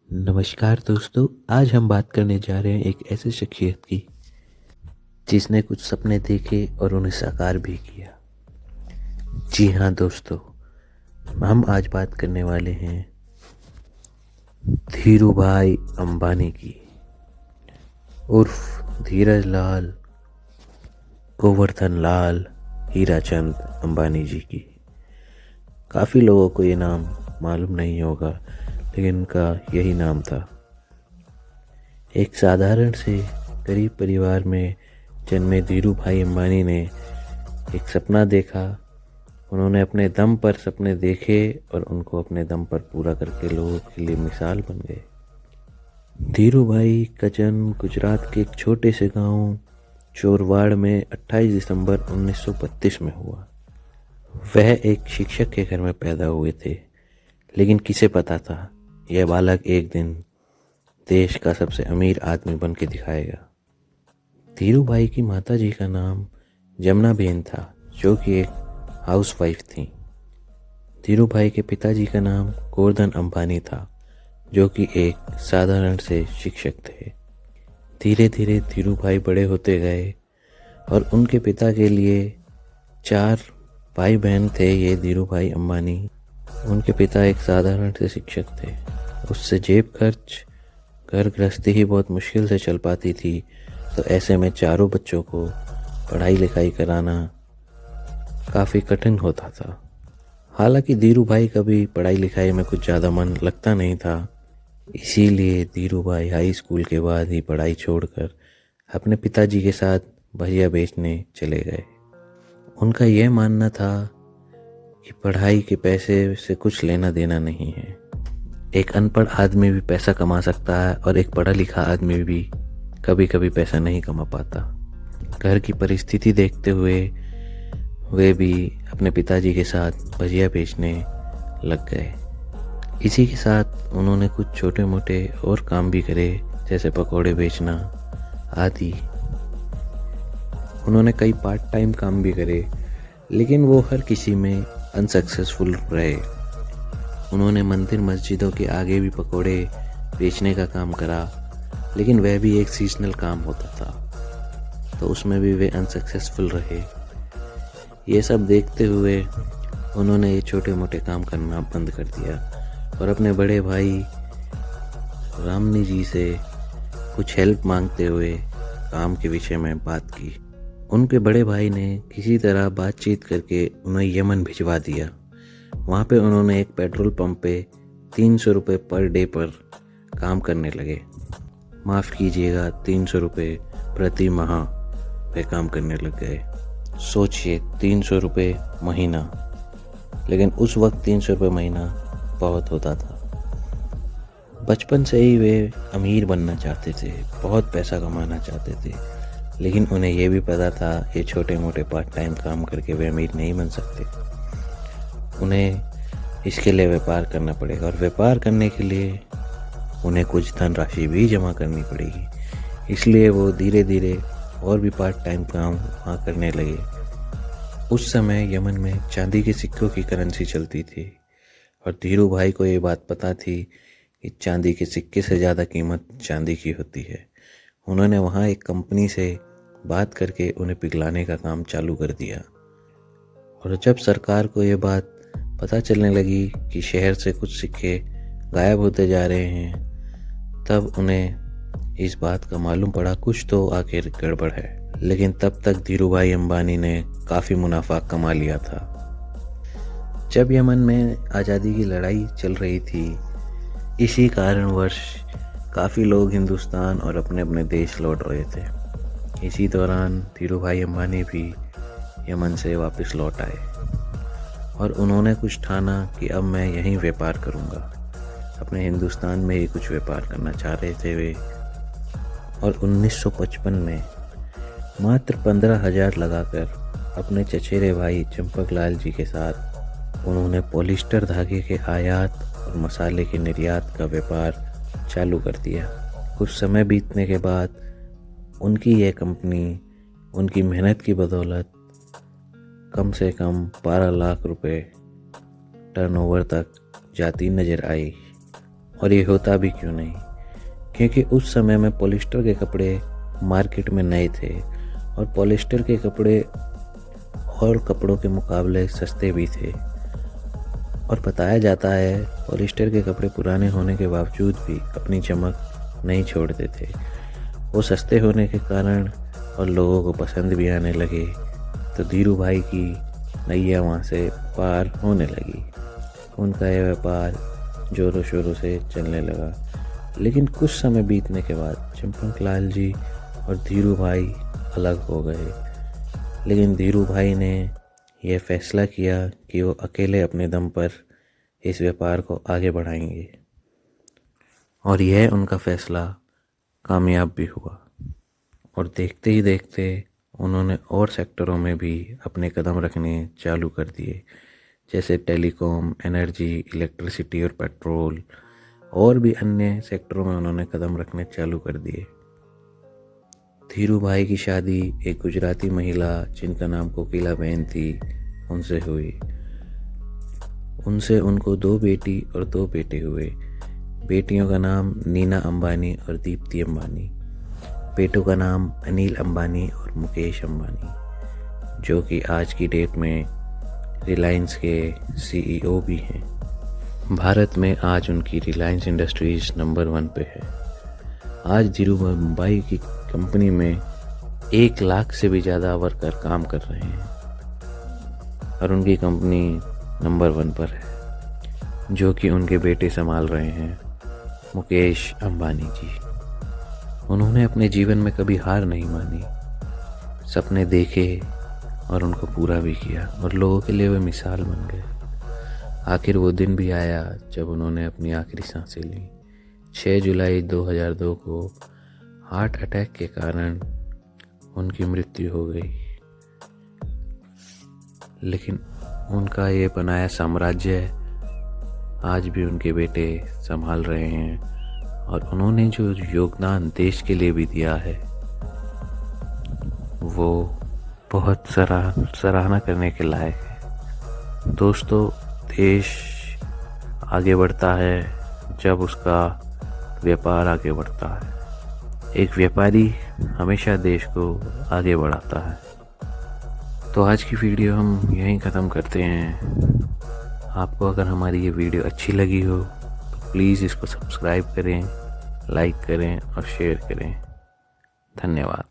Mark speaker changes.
Speaker 1: नमस्कार दोस्तों। आज हम बात करने जा रहे हैं एक ऐसे शख्सियत की जिसने कुछ सपने देखे और उन्हें साकार भी किया। जी हाँ दोस्तों, हम आज बात करने वाले हैं धीरूभाई अंबानी की, उर्फ धीरज लाल गोवर्धन लाल हीराचंद अंबानी जी की। काफ़ी लोगों को ये नाम मालूम नहीं होगा, लेकिन उनका यही नाम था। एक साधारण से गरीब परिवार में जन्मे धीरूभाई अंबानी ने एक सपना देखा। उन्होंने अपने दम पर सपने देखे और उनको अपने दम पर पूरा करके लोगों के लिए मिसाल बन गए। धीरूभाई का जन्म गुजरात के एक छोटे से गांव चोरवाड़ में 28 दिसंबर 1932 में हुआ। वह एक शिक्षक के घर में पैदा हुए थे, लेकिन किसे पता था यह बालक एक दिन देश का सबसे अमीर आदमी बन के दिखाएगा। धीरूभाई की माताजी का नाम जमुनाबेन था, जो कि एक हाउसवाइफ थी। धीरूभाई के पिताजी का नाम गोवर्धन अंबानी था, जो कि एक साधारण से शिक्षक थे। धीरे धीरे धीरूभाई बड़े होते गए और उनके पिता के लिए 4 भाई बहन थे। ये धीरूभाई अंबानी, उनके पिता एक साधारण से शिक्षक थे। उससे जेब खर्च, घर गृहस्थी ही बहुत मुश्किल से चल पाती थी, तो ऐसे में चारों बच्चों को पढ़ाई लिखाई कराना काफ़ी कठिन होता था। हालांकि धीरूभाई का भी पढ़ाई लिखाई में कुछ ज़्यादा मन लगता नहीं था, इसीलिए धीरूभाई हाई स्कूल के बाद ही पढ़ाई छोड़कर अपने पिताजी के साथ भजिया बेचने चले गए। उनका यह मानना था कि पढ़ाई के पैसे से कुछ लेना देना नहीं है। एक अनपढ़ आदमी भी पैसा कमा सकता है और एक पढ़ा लिखा आदमी भी कभी कभी पैसा नहीं कमा पाता। घर की परिस्थिति देखते हुए वे भी अपने पिताजी के साथ भजिया बेचने लग गए। इसी के साथ उन्होंने कुछ छोटे मोटे और काम भी करे, जैसे पकौड़े बेचना आदि। उन्होंने कई पार्ट टाइम काम भी करे, लेकिन वो हर किसी में अनसक्सेसफुल रहे। उन्होंने मंदिर मस्जिदों के आगे भी पकौड़े बेचने का काम करा, लेकिन वह भी एक सीजनल काम होता था, तो उसमें भी वे अनसक्सेसफुल रहे। ये सब देखते हुए उन्होंने ये छोटे मोटे काम करना बंद कर दिया और अपने बड़े भाई रामनी जी से कुछ हेल्प मांगते हुए काम के विषय में बात की। उनके बड़े भाई ने किसी तरह बातचीत करके उन्हें यमन भिजवा दिया। वहाँ पे उन्होंने एक पेट्रोल पंप पे 300 रुपये पर डे पर काम करने लगे। माफ़ कीजिएगा, 300 रुपये प्रति माह पे काम करने लग गए। सोचिए, 300 रुपये महीना, लेकिन उस वक्त 300 रुपये महीना बहुत होता था। बचपन से ही वे अमीर बनना चाहते थे, बहुत पैसा कमाना चाहते थे, लेकिन उन्हें यह भी पता था ये छोटे मोटे पार्ट टाइम काम करके वे अमीर नहीं बन सकते। उन्हें इसके लिए व्यापार करना पड़ेगा और व्यापार करने के लिए उन्हें कुछ धनराशि भी जमा करनी पड़ेगी। इसलिए वो धीरे धीरे और भी पार्ट टाइम काम वहाँ करने लगे। उस समय यमन में चांदी के सिक्कों की करेंसी चलती थी और धीरूभाई को ये बात पता थी कि चांदी के सिक्के से ज़्यादा कीमत चांदी की होती है। उन्होंने वहाँ एक कंपनी से बात करके उन्हें पिघलाने का काम चालू कर दिया। और जब सरकार को ये बात पता चलने लगी कि शहर से कुछ सिक्के गायब होते जा रहे हैं, तब उन्हें इस बात का मालूम पड़ा कुछ तो आखिर गड़बड़ है। लेकिन तब तक धीरूभाई अंबानी ने काफ़ी मुनाफा कमा लिया था। जब यमन में आज़ादी की लड़ाई चल रही थी, इसी कारणवश काफ़ी लोग हिंदुस्तान और अपने अपने देश लौट रहे थे। इसी दौरान धीरूभाई अंबानी भी यमन से वापस लौट आए और उन्होंने कुछ ठाना कि अब मैं यहीं व्यापार करूंगा। अपने हिंदुस्तान में ही कुछ व्यापार करना चाह रहे थे वे। और 1955 में मात्र 15,000 लगाकर अपने चचेरे भाई चंपकलाल जी के साथ उन्होंने पॉलिस्टर धागे के आयात और मसाले के निर्यात का व्यापार चालू कर दिया। कुछ समय बीतने के बाद उनकी यह कंपनी उनकी मेहनत की बदौलत कम से कम 12 लाख रुपए टर्नओवर तक जाती नज़र आई। और ये होता भी क्यों नहीं, क्योंकि उस समय में पॉलिस्टर के कपड़े मार्केट में नए थे और पॉलिस्टर के कपड़े और कपड़ों के मुकाबले सस्ते भी थे। और बताया जाता है पॉलिस्टर के कपड़े पुराने होने के बावजूद भी अपनी चमक नहीं छोड़ते थे। वो सस्ते होने के कारण और लोगों को पसंद भी आने लगे, तो धीरू भाई की नैया वहाँ से पार होने लगी। उनका यह व्यापार जोरों शोरों से चलने लगा। लेकिन कुछ समय बीतने के बाद चंपकलाल जी और धीरू भाई अलग हो गए। लेकिन धीरू भाई ने यह फैसला किया कि वो अकेले अपने दम पर इस व्यापार को आगे बढ़ाएंगे, और यह उनका फैसला कामयाब भी हुआ। और देखते ही देखते उन्होंने और सेक्टरों में भी अपने कदम रखने चालू कर दिए, जैसे टेलीकॉम, एनर्जी, इलेक्ट्रिसिटी और पेट्रोल, और भी अन्य सेक्टरों में उन्होंने कदम रखने चालू कर दिए। धीरू भाई की शादी एक गुजराती महिला जिनका नाम कोकिला बहन थी उनसे हुई। उनसे उनको 2 बेटी और 2 बेटे हुए। बेटियों का नाम नीना अंबानी और दीप्ति अंबानी। बेटों का नाम अनिल अंबानी और मुकेश अंबानी, जो कि आज की डेट में रिलायंस के CEO भी हैं। भारत में आज उनकी रिलायंस इंडस्ट्रीज नंबर 1 पे है। आज धीरू भाई की कंपनी में 1 लाख से भी ज़्यादा वर्कर काम कर रहे हैं और उनकी कंपनी नंबर 1 पर है, जो कि उनके बेटे संभाल रहे हैं, मुकेश अंबानी जी। उन्होंने अपने जीवन में कभी हार नहीं मानी, सपने देखे और उनको पूरा भी किया और लोगों के लिए वे मिसाल बन गए। आखिर वो दिन भी आया जब उन्होंने अपनी आखिरी सांसें ली। 6 जुलाई 2002 को हार्ट अटैक के कारण उनकी मृत्यु हो गई। लेकिन उनका ये बनाया साम्राज्य आज भी उनके बेटे संभाल रहे हैं, और उन्होंने जो योगदान देश के लिए भी दिया है वो बहुत सराहना करने के लायक है। दोस्तों, देश आगे बढ़ता है जब उसका व्यापार आगे बढ़ता है। एक व्यापारी हमेशा देश को आगे बढ़ाता है। तो आज की वीडियो हम यहीं ख़त्म करते हैं। आपको अगर हमारी ये वीडियो अच्छी लगी हो तो प्लीज़ इसको सब्सक्राइब करें, लाइक करें और शेयर करें। धन्यवाद।